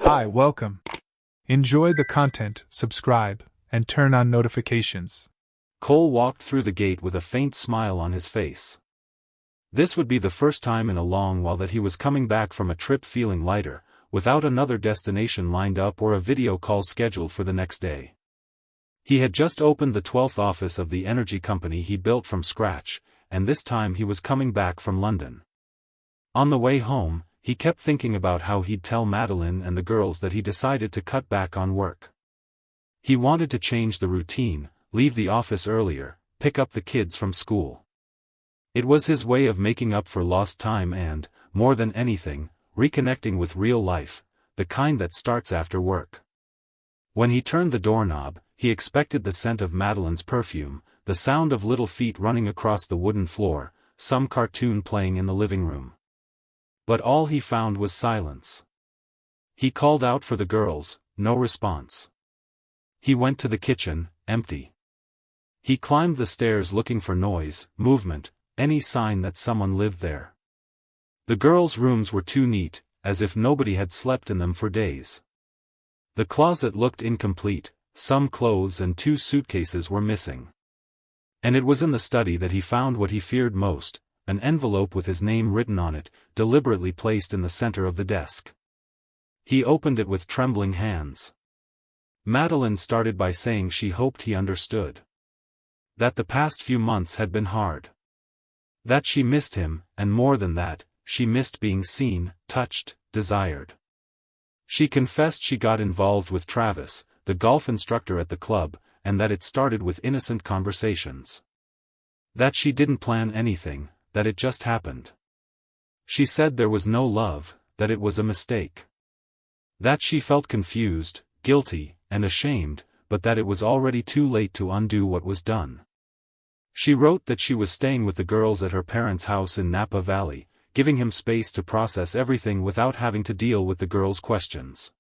Hi, welcome. Enjoy the content, subscribe, and turn on notifications. Cole walked through the gate with a faint smile on his face. This would be the first time in a long while that he was coming back from a trip feeling lighter, without another destination lined up or a video call scheduled for the next day. He had just opened the 12th office of the energy company he built from scratch, and this time he was coming back from London. On the way home, he kept thinking about how he'd tell Madeline and the girls that he decided to cut back on work. He wanted to change the routine, leave the office earlier, pick up the kids from school. It was his way of making up for lost time and, more than anything, reconnecting with real life, the kind that starts after work. When he turned the doorknob, he expected the scent of Madeline's perfume, the sound of little feet running across the wooden floor, some cartoon playing in the living room. But all he found was silence. He called out for the girls, no response. He went to the kitchen, empty. He climbed the stairs looking for noise, movement, any sign that someone lived there. The girls' rooms were too neat, as if nobody had slept in them for days. The closet looked incomplete, some clothes and 2 suitcases were missing. And it was in the study that he found what he feared most, an envelope with his name written on it, deliberately placed in the center of the desk. He opened it with trembling hands. Madeline started by saying she hoped he understood. That the past few months had been hard. That she missed him, and more than that, she missed being seen, touched, desired. She confessed she got involved with Travis, the golf instructor at the club, and that it started with innocent conversations. That she didn't plan anything, that it just happened. She said there was no love, that it was a mistake. That she felt confused, guilty, and ashamed, but that it was already too late to undo what was done. She wrote that she was staying with the girls at her parents' house in Napa Valley, giving him space to process everything without having to deal with the girls' questions.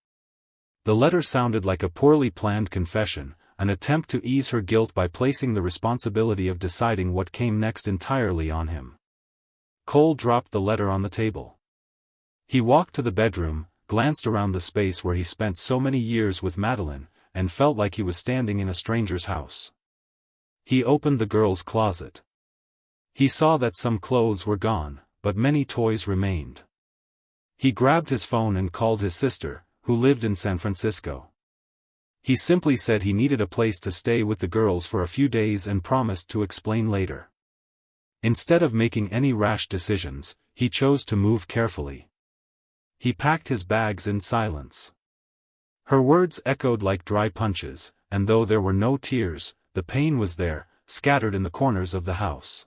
The letter sounded like a poorly planned confession, an attempt to ease her guilt by placing the responsibility of deciding what came next entirely on him. Cole dropped the letter on the table. He walked to the bedroom, glanced around the space where he spent so many years with Madeline, and felt like he was standing in a stranger's house. He opened the girls' closet. He saw that some clothes were gone, but many toys remained. He grabbed his phone and called his sister, who lived in San Francisco. He simply said he needed a place to stay with the girls for a few days and promised to explain later. Instead of making any rash decisions, he chose to move carefully. He packed his bags in silence. Her words echoed like dry punches, and though there were no tears, the pain was there, scattered in the corners of the house.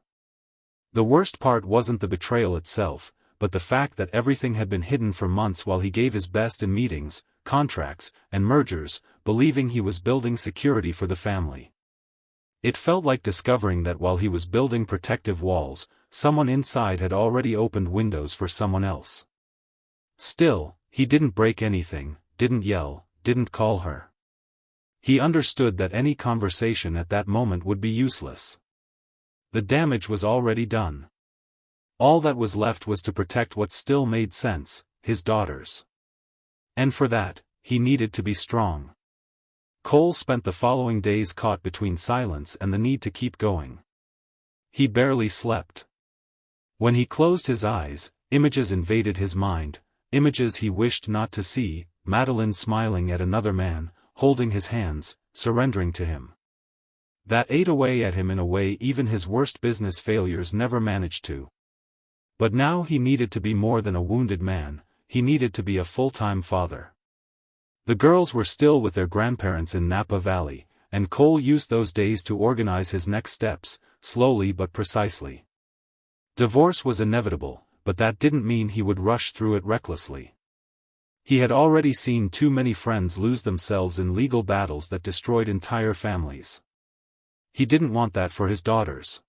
The worst part wasn't the betrayal itself, but the fact that everything had been hidden for months while he gave his best in meetings, contracts, and mergers, believing he was building security for the family. It felt like discovering that while he was building protective walls, someone inside had already opened windows for someone else. Still, he didn't break anything, didn't yell, didn't call her. He understood that any conversation at that moment would be useless. The damage was already done. All that was left was to protect what still made sense, his daughters. And for that, he needed to be strong. Cole spent the following days caught between silence and the need to keep going. He barely slept. When he closed his eyes, images invaded his mind, images he wished not to see, Madeline smiling at another man, holding his hands, surrendering to him. That ate away at him in a way even his worst business failures never managed to. But now he needed to be more than a wounded man, he needed to be a full-time father. The girls were still with their grandparents in Napa Valley, and Cole used those days to organize his next steps, slowly but precisely. Divorce was inevitable, but that didn't mean he would rush through it recklessly. He had already seen too many friends lose themselves in legal battles that destroyed entire families. He didn't want that for his daughters.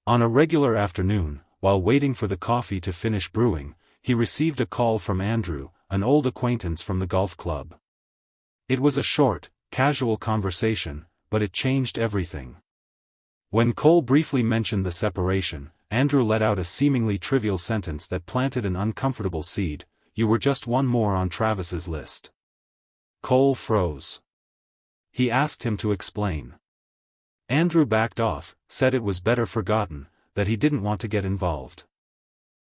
On a regular afternoon, while waiting for the coffee to finish brewing, he received a call from Andrew, an old acquaintance from the golf club. It was a short, casual conversation, but it changed everything. When Cole briefly mentioned the separation, Andrew let out a seemingly trivial sentence that planted an uncomfortable seed. you were just one more on Travis's list. Cole froze. He asked him to explain. Andrew backed off, said it was better forgotten, that he didn't want to get involved.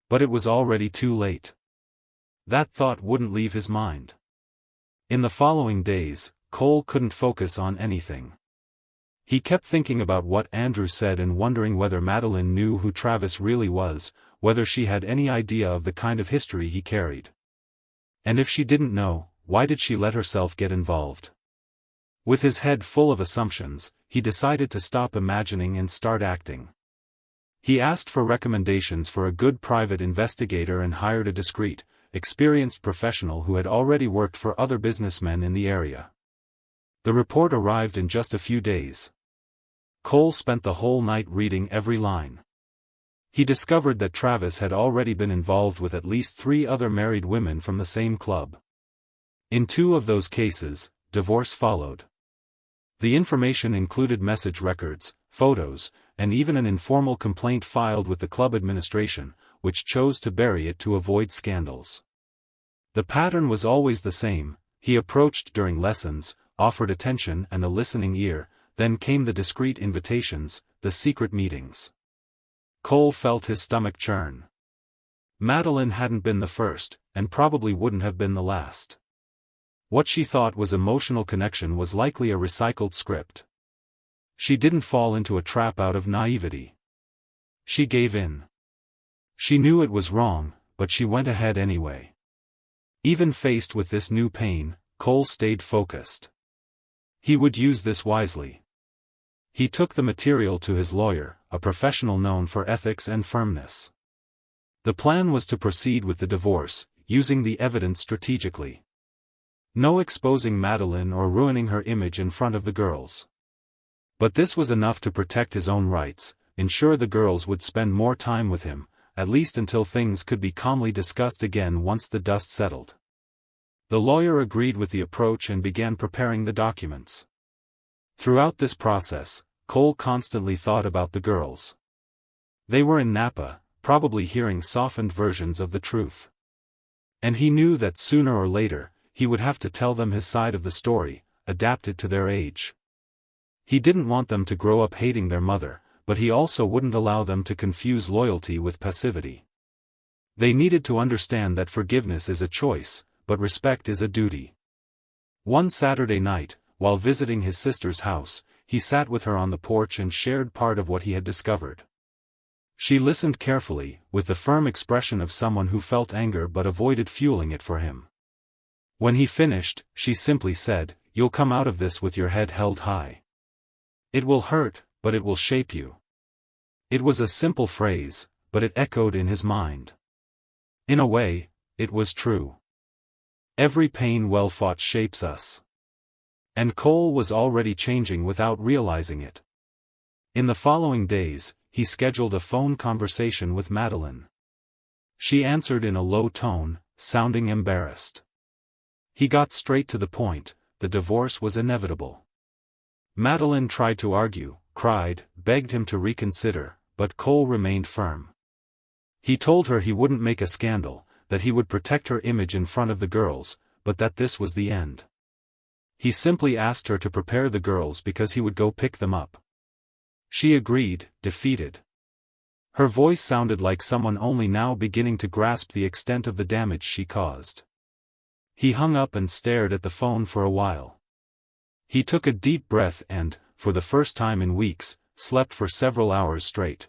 But it was already too late. That thought wouldn't leave his mind. In the following days, Cole couldn't focus on anything. He kept thinking about what Andrew said and wondering whether Madeline knew who Travis really was, whether she had any idea of the kind of history he carried. And if she didn't know, why did she let herself get involved? With his head full of assumptions, he decided to stop imagining and start acting. He asked for recommendations for a good private investigator and hired a discreet, experienced professional who had already worked for other businessmen in the area. The report arrived in just a few days. Cole spent the whole night reading every line. He discovered that Travis had already been involved with at least 3 other married women from the same club. In 2 of those cases, divorce followed. The information included message records, photos, and even an informal complaint filed with the club administration, which chose to bury it to avoid scandals. The pattern was always the same: he approached during lessons, offered attention and a listening ear, then came the discreet invitations, the secret meetings. Cole felt his stomach churn. Madeline hadn't been the first, and probably wouldn't have been the last. What she thought was emotional connection was likely a recycled script. She didn't fall into a trap out of naivety. She gave in. She knew it was wrong, but she went ahead anyway. Even faced with this new pain, Cole stayed focused. He would use this wisely. He took the material to his lawyer, a professional known for ethics and firmness. The plan was to proceed with the divorce, using the evidence strategically. No exposing Madeline or ruining her image in front of the girls. But this was enough to protect his own rights, ensure the girls would spend more time with him, at least until things could be calmly discussed again once the dust settled. The lawyer agreed with the approach and began preparing the documents. Throughout this process, Cole constantly thought about the girls. They were in Napa, probably hearing softened versions of the truth. And he knew that sooner or later, he would have to tell them his side of the story, adapted to their age. He didn't want them to grow up hating their mother, but he also wouldn't allow them to confuse loyalty with passivity. They needed to understand that forgiveness is a choice, but respect is a duty. One Saturday night, while visiting his sister's house, he sat with her on the porch and shared part of what he had discovered. She listened carefully, with the firm expression of someone who felt anger but avoided fueling it for him. When he finished, she simply said, "You'll come out of this with your head held high. It will hurt, but it will shape you." It was a simple phrase, but it echoed in his mind. In a way, it was true. Every pain well fought shapes us. And Cole was already changing without realizing it. In the following days, he scheduled a phone conversation with Madeline. She answered in a low tone, sounding embarrassed. He got straight to the point: the divorce was inevitable. Madeline tried to argue, cried, begged him to reconsider, but Cole remained firm. He told her he wouldn't make a scandal, that he would protect her image in front of the girls, but that this was the end. He simply asked her to prepare the girls because he would go pick them up. She agreed, defeated. Her voice sounded like someone only now beginning to grasp the extent of the damage she caused. He hung up and stared at the phone for a while. He took a deep breath and, for the first time in weeks, slept for several hours straight.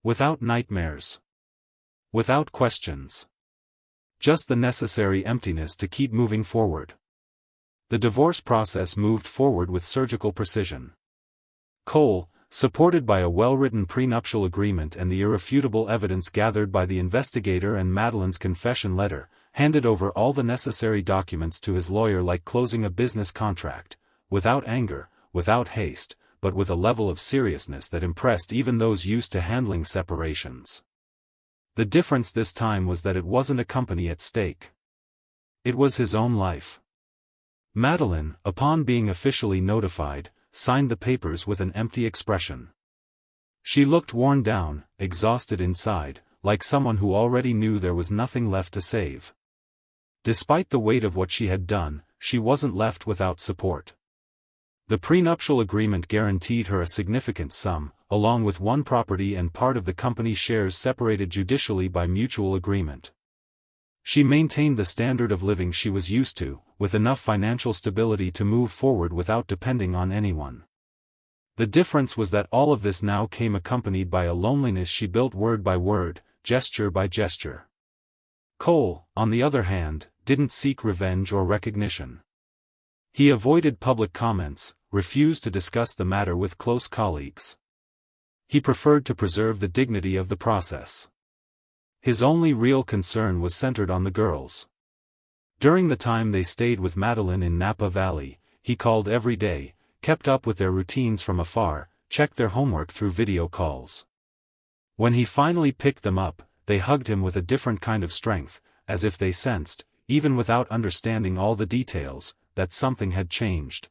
Without nightmares. Without questions. Just the necessary emptiness to keep moving forward. The divorce process moved forward with surgical precision. Cole, supported by a well-written prenuptial agreement and the irrefutable evidence gathered by the investigator and Madeline's confession letter, handed over all the necessary documents to his lawyer like closing a business contract, without anger, without haste, but with a level of seriousness that impressed even those used to handling separations. The difference this time was that it wasn't a company at stake. It was his own life. Madeline, upon being officially notified, signed the papers with an empty expression. She looked worn down, exhausted inside, like someone who already knew there was nothing left to save. Despite the weight of what she had done, she wasn't left without support. The prenuptial agreement guaranteed her a significant sum, along with one property and part of the company's shares separated judicially by mutual agreement. She maintained the standard of living she was used to, with enough financial stability to move forward without depending on anyone. The difference was that all of this now came accompanied by a loneliness she built word by word, gesture by gesture. Cole, on the other hand, didn't seek revenge or recognition. He avoided public comments, refused to discuss the matter with close colleagues. He preferred to preserve the dignity of the process. His only real concern was centered on the girls. During the time they stayed with Madeline in Napa Valley, he called every day, kept up with their routines from afar, checked their homework through video calls. When he finally picked them up, they hugged him with a different kind of strength, as if they sensed, even without understanding all the details, that something had changed.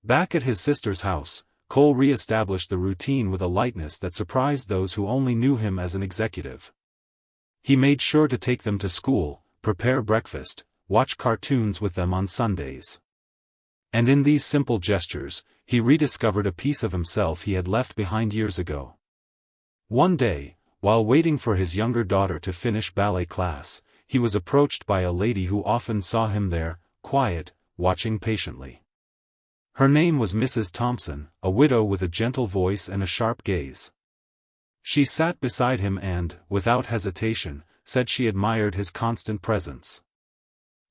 Back at his sister's house, Cole re-established the routine with a lightness that surprised those who only knew him as an executive. He made sure to take them to school, prepare breakfast, watch cartoons with them on Sundays. And in these simple gestures, he rediscovered a piece of himself he had left behind years ago. One day, while waiting for his younger daughter to finish ballet class, he was approached by a lady who often saw him there, quiet, watching patiently. Her name was Mrs. Thompson, a widow with a gentle voice and a sharp gaze. She sat beside him and, without hesitation, said she admired his constant presence.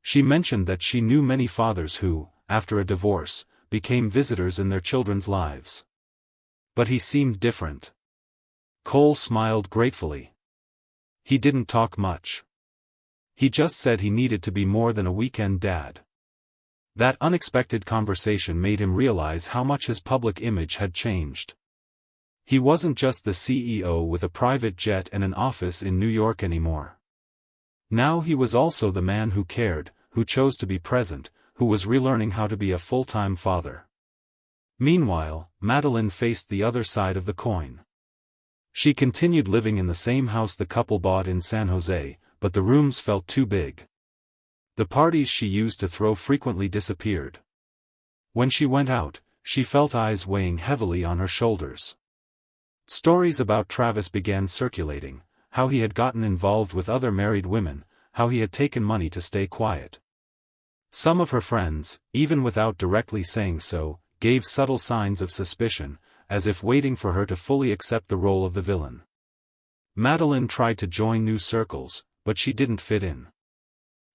She mentioned that she knew many fathers who, after a divorce, became visitors in their children's lives. But he seemed different. Cole smiled gratefully. He didn't talk much. He just said he needed to be more than a weekend dad. That unexpected conversation made him realize how much his public image had changed. He wasn't just the CEO with a private jet and an office in New York anymore. Now he was also the man who cared, who chose to be present, who was relearning how to be a full-time father. Meanwhile, Madeline faced the other side of the coin. She continued living in the same house the couple bought in San Jose, but the rooms felt too big. The parties she used to throw frequently disappeared. When she went out, she felt eyes weighing heavily on her shoulders. Stories about Travis began circulating, how he had gotten involved with other married women, how he had taken money to stay quiet. Some of her friends, even without directly saying so, gave subtle signs of suspicion, as if waiting for her to fully accept the role of the villain. Madeline tried to join new circles, but she didn't fit in.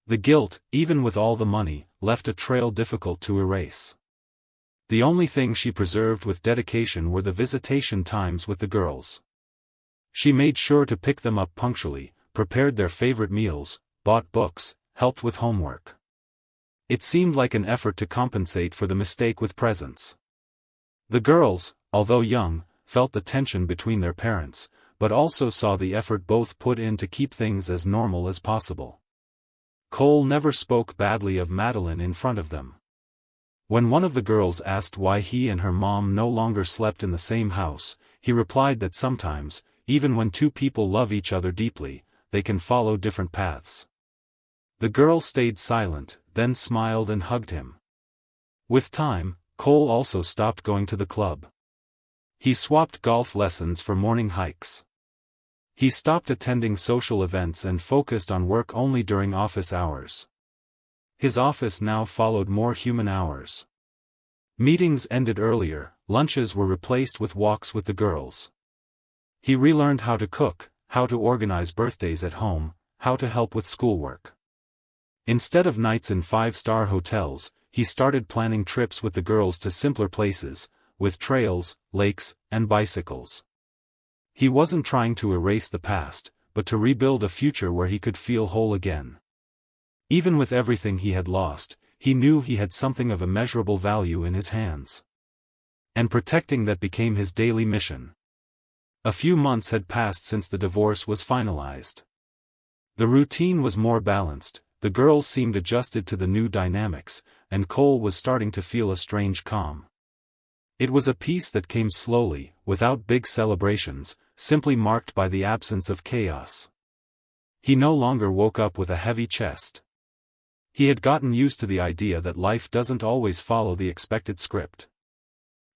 The guilt, even with all the money, left a trail difficult to erase. The only thing she preserved with dedication were the visitation times with the girls. She made sure to pick them up punctually, prepared their favorite meals, bought books, helped with homework. It seemed like an effort to compensate for the mistake with presents. The girls, although young, felt the tension between their parents, but also saw the effort both put in to keep things as normal as possible. Cole never spoke badly of Madeline in front of them. When one of the girls asked why he and her mom no longer slept in the same house, he replied that sometimes, even when two people love each other deeply, they can follow different paths. The girl stayed silent, then smiled and hugged him. With time, Cole also stopped going to the club. He swapped golf lessons for morning hikes. He stopped attending social events and focused on work only during office hours. His office now followed more human hours. Meetings ended earlier, lunches were replaced with walks with the girls. He relearned how to cook, how to organize birthdays at home, how to help with schoolwork. Instead of nights in five-star hotels, he started planning trips with the girls to simpler places, with trails, lakes, and bicycles. He wasn't trying to erase the past, but to rebuild a future where he could feel whole again. Even with everything he had lost, he knew he had something of immeasurable value in his hands. And protecting that became his daily mission. A few months had passed since the divorce was finalized. The routine was more balanced, the girls seemed adjusted to the new dynamics, and Cole was starting to feel a strange calm. It was a peace that came slowly, without big celebrations, simply marked by the absence of chaos. He no longer woke up with a heavy chest. He had gotten used to the idea that life doesn't always follow the expected script.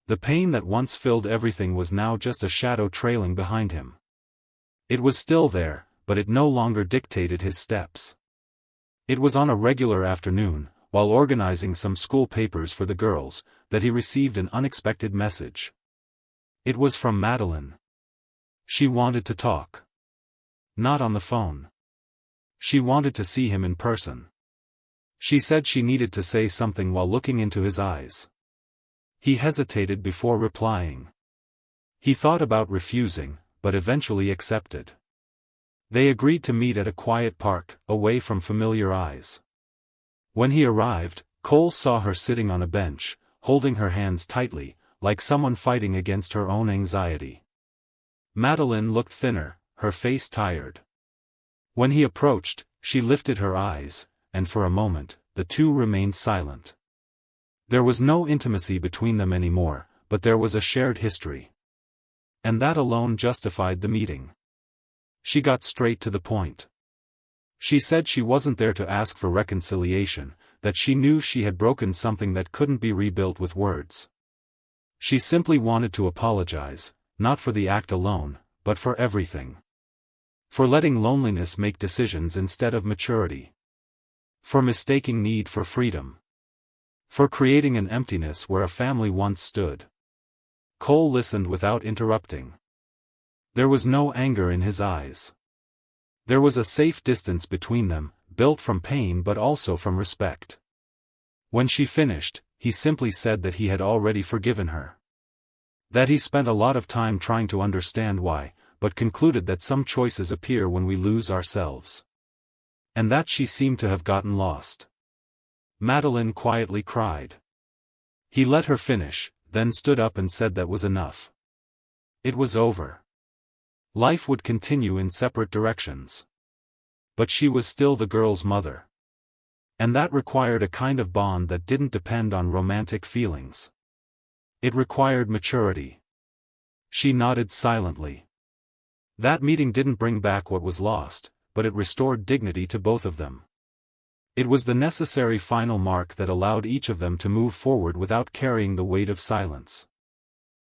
The pain that once filled everything was now just a shadow trailing behind him. It was still there, but it no longer dictated his steps. It was on a regular afternoon, while organizing some school papers for the girls, that he received an unexpected message. It was from Madeline. She wanted to talk. Not on the phone. She wanted to see him in person. She said she needed to say something while looking into his eyes. He hesitated before replying. He thought about refusing, but eventually accepted. They agreed to meet at a quiet park, away from familiar eyes. When he arrived, Cole saw her sitting on a bench, holding her hands tightly, like someone fighting against her own anxiety. Madeline looked thinner, her face tired. When he approached, she lifted her eyes, and for a moment, the two remained silent. There was no intimacy between them anymore, but there was a shared history. And that alone justified the meeting. She got straight to the point. She said she wasn't there to ask for reconciliation, that she knew she had broken something that couldn't be rebuilt with words. She simply wanted to apologize, not for the act alone, but for everything. For letting loneliness make decisions instead of maturity. For mistaking need for freedom. For creating an emptiness where a family once stood. Cole listened without interrupting. There was no anger in his eyes. There was a safe distance between them, built from pain but also from respect. When she finished, he simply said that he had already forgiven her. That he spent a lot of time trying to understand why, but concluded that some choices appear when we lose ourselves. And that she seemed to have gotten lost. Madeline quietly cried. He let her finish, then stood up and said that was enough. It was over. Life would continue in separate directions. But she was still the girl's mother. And that required a kind of bond that didn't depend on romantic feelings. It required maturity. She nodded silently. That meeting didn't bring back what was lost, but it restored dignity to both of them. It was the necessary final mark that allowed each of them to move forward without carrying the weight of silence.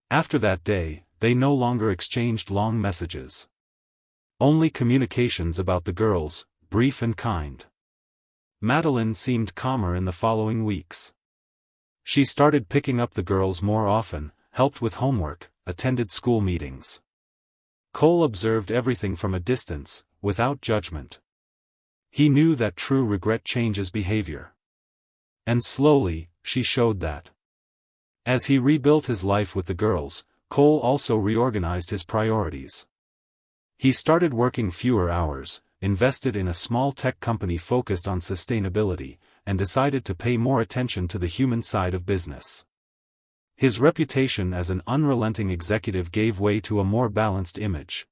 After that day, they no longer exchanged long messages. Only communications about the girls, brief and kind. Madeline seemed calmer in the following weeks. She started picking up the girls more often, helped with homework, attended school meetings. Cole observed everything from a distance, without judgment. He knew that true regret changes behavior. And slowly, she showed that. As he rebuilt his life with the girls, Cole also reorganized his priorities. He started working fewer hours, invested in a small tech company focused on sustainability, and decided to pay more attention to the human side of business. His reputation as an unrelenting executive gave way to a more balanced image.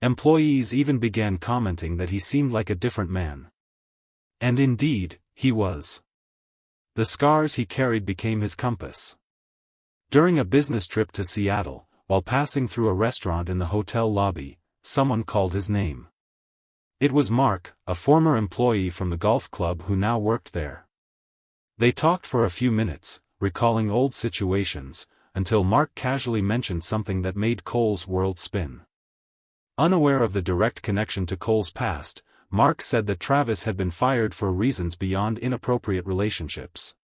Employees even began commenting that he seemed like a different man. And indeed, he was. The scars he carried became his compass. During a business trip to Seattle, while passing through a restaurant in the hotel lobby, someone called his name. It was Mark, a former employee from the golf club who now worked there. They talked for a few minutes, recalling old situations, until Mark casually mentioned something that made Cole's world spin. Unaware of the direct connection to Cole's past, Mark said that Travis had been fired for reasons beyond inappropriate relationships.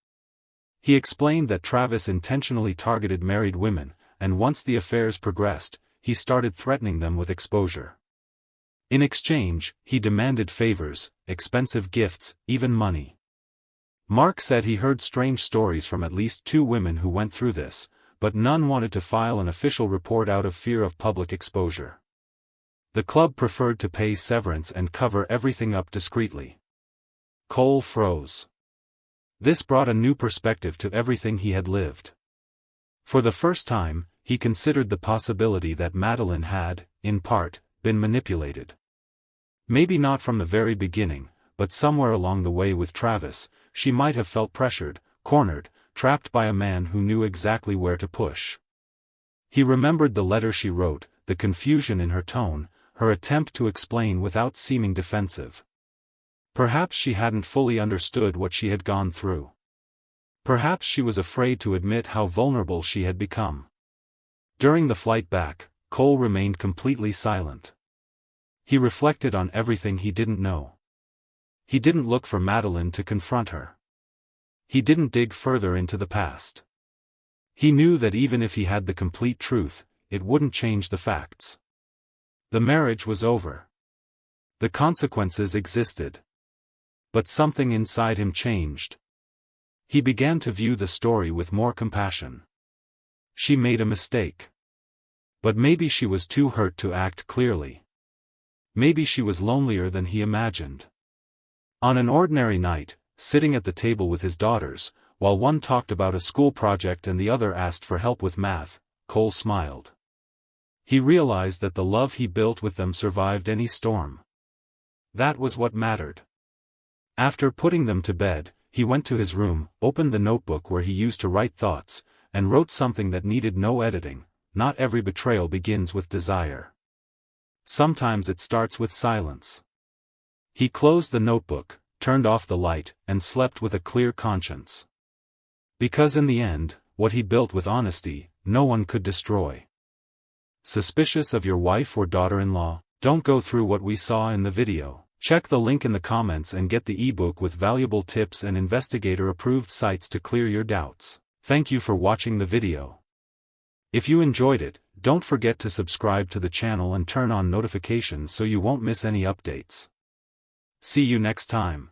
He explained that Travis intentionally targeted married women, and once the affairs progressed, he started threatening them with exposure. In exchange, he demanded favors, expensive gifts, even money. Mark said he heard strange stories from at least 2 women who went through this, but none wanted to file an official report out of fear of public exposure. The club preferred to pay severance and cover everything up discreetly. Cole froze. This brought a new perspective to everything he had lived. For the first time, he considered the possibility that Madeline had, in part, been manipulated. Maybe not from the very beginning, but somewhere along the way with Travis, she might have felt pressured, cornered, trapped by a man who knew exactly where to push. He remembered the letter she wrote, the confusion in her tone, her attempt to explain without seeming defensive. Perhaps she hadn't fully understood what she had gone through. Perhaps she was afraid to admit how vulnerable she had become. During the flight back, Cole remained completely silent. He reflected on everything he didn't know. He didn't look for Madeline to confront her. He didn't dig further into the past. He knew that even if he had the complete truth, it wouldn't change the facts. The marriage was over. The consequences existed. But something inside him changed. He began to view the story with more compassion. She made a mistake. But maybe she was too hurt to act clearly. Maybe she was lonelier than he imagined. On an ordinary night, sitting at the table with his daughters, while one talked about a school project and the other asked for help with math, Cole smiled. He realized that the love he built with them survived any storm. That was what mattered. After putting them to bed, he went to his room, opened the notebook where he used to write thoughts, and wrote something that needed no editing. Not every betrayal begins with desire. Sometimes it starts with silence. He closed the notebook, turned off the light, and slept with a clear conscience. Because in the end, what he built with honesty, no one could destroy. Suspicious of your wife or daughter-in-law? Don't go through what we saw in the video. Check the link in the comments and get the ebook with valuable tips and investigator-approved sites to clear your doubts. Thank you for watching the video. If you enjoyed it, don't forget to subscribe to the channel and turn on notifications so you won't miss any updates. See you next time.